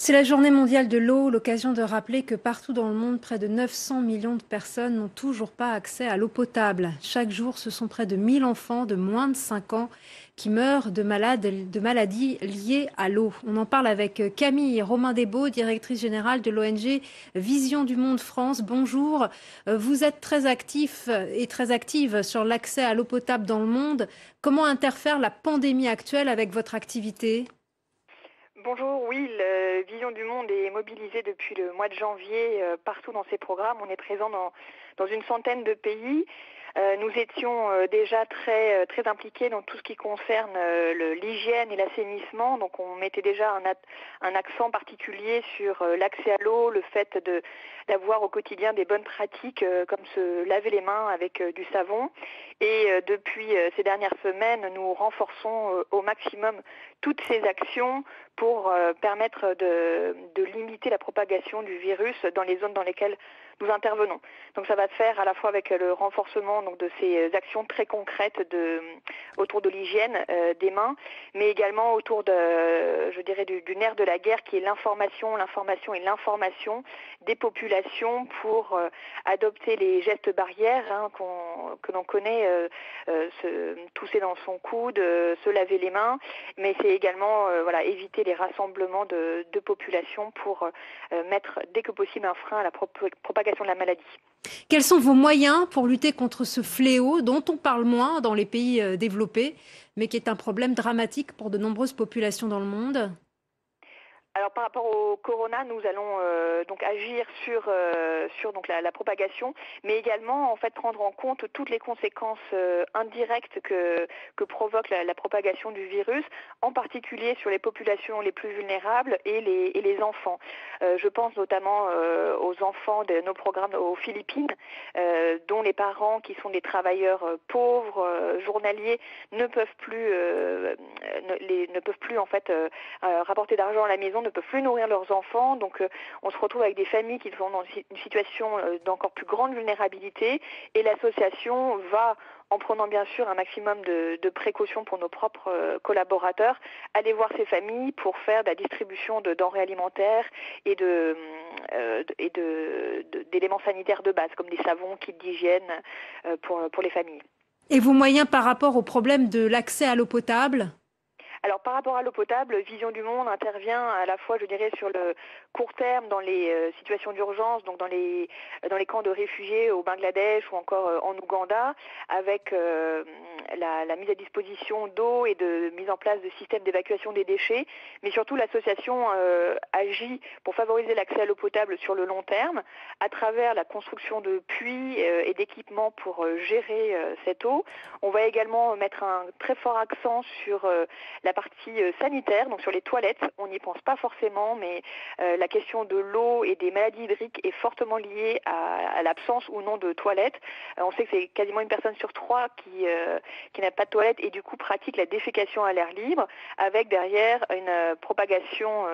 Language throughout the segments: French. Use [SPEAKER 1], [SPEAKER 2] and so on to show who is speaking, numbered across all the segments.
[SPEAKER 1] C'est la journée mondiale de l'eau, l'occasion de rappeler que partout dans le monde, près de 900 millions de personnes n'ont toujours pas accès à l'eau potable. Chaque jour, ce sont près de 1000 enfants de moins de 5 ans qui meurent de maladies liées à l'eau. On en parle avec Camille Romain-Desbaux, directrice générale de l'ONG Vision du Monde France. Bonjour, vous êtes très actif et très active sur l'accès à l'eau potable dans le monde. Comment interfère la pandémie actuelle avec votre activité ?
[SPEAKER 2] Bonjour, oui, Vision du Monde est mobilisée depuis le mois de janvier partout dans ses programmes. On est présent dans une centaine de pays. Nous étions déjà très impliqués dans tout ce qui concerne l'hygiène et l'assainissement. Donc on mettait déjà un accent particulier sur l'accès à l'eau, le fait d'avoir au quotidien des bonnes pratiques comme se laver les mains avec du savon. Et depuis ces dernières semaines, nous renforçons au maximum toutes ces actions pour permettre de limiter la propagation du virus dans les zones dans lesquelles nous intervenons. Donc ça va se faire à la fois avec le renforcement de ces actions très concrètes autour de l'hygiène des mains, mais également autour du nerf de la guerre qui est l'information et l'information des populations pour adopter les gestes barrières que l'on connaît, se tousser dans son coude, se laver les mains, mais c'est également éviter les rassemblements de populations pour mettre dès que possible un frein à la propagation de la maladie.
[SPEAKER 1] Quels sont vos moyens pour lutter contre ce fléau dont on parle moins dans les pays développés, mais qui est un problème dramatique pour de nombreuses populations dans le monde ?
[SPEAKER 2] Alors par rapport au corona, nous allons donc agir sur la propagation, mais également en fait prendre en compte toutes les conséquences indirectes que provoque la propagation du virus, en particulier sur les populations les plus vulnérables et les enfants. Je pense notamment aux enfants de nos programmes aux Philippines, dont les parents qui sont des travailleurs pauvres, journaliers, ne peuvent plus en fait rapporter d'argent à la maison, ne peuvent plus nourrir leurs enfants. Donc on se retrouve avec des familles qui sont dans une situation d'encore plus grande vulnérabilité, et l'association va, en prenant bien sûr un maximum de précautions pour nos propres collaborateurs, aller voir ces familles pour faire de la distribution de denrées alimentaires et d'éléments sanitaires de base, comme des savons, kits d'hygiène pour les familles.
[SPEAKER 1] Et vos moyens par rapport au problème de l'accès à l'eau potable ?
[SPEAKER 2] Alors par rapport à l'eau potable, Vision du Monde intervient à la fois, je dirais, sur le court terme dans les situations d'urgence, donc dans les camps de réfugiés au Bangladesh ou encore en Ouganda, avec la mise à disposition d'eau et de mise en place de systèmes d'évacuation des déchets. Mais surtout, l'association agit pour favoriser l'accès à l'eau potable sur le long terme, à travers la construction de puits et d'équipements pour gérer cette eau. On va également mettre un très fort accent sur la partie sanitaire, donc sur les toilettes. On n'y pense pas forcément, mais la question de l'eau et des maladies hydriques est fortement liée à l'absence ou non de toilettes. On sait que c'est quasiment une personne sur 3 qui n'a pas de toilette et du coup pratique la défécation à l'air libre, avec derrière une propagation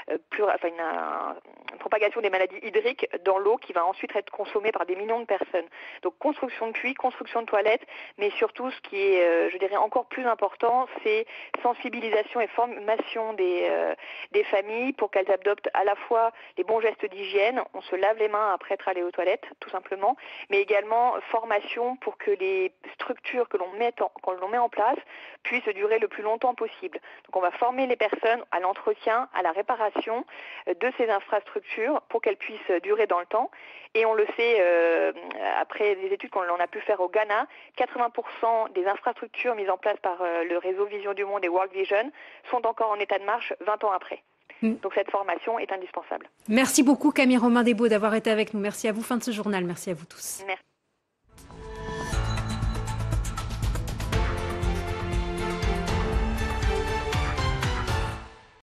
[SPEAKER 2] une propagation des maladies hydriques dans l'eau qui va ensuite être consommée par des millions de personnes. Donc construction de puits, construction de toilettes, mais surtout ce qui est, je dirais, encore plus important, c'est sensibilisation et formation des familles pour qu'elles adoptent à la fois les bons gestes d'hygiène, on se lave les mains après être allé aux toilettes, tout simplement, mais également formation pour que les structures que l'on met en place puissent durer le plus longtemps possible. Donc on va former les personnes à l'entretien, à la réparation de ces infrastructures pour qu'elles puissent durer dans le temps. Et on le sait, après des études qu'on a pu faire au Ghana, 80% des infrastructures mises en place par le réseau Vision du Monde et World Vision sont encore en état de marche 20 ans après. Donc cette formation est indispensable.
[SPEAKER 1] Merci beaucoup Camille Romain-Desbaux d'avoir été avec nous. Merci à vous. Fin de ce journal. Merci à vous tous.
[SPEAKER 2] Merci.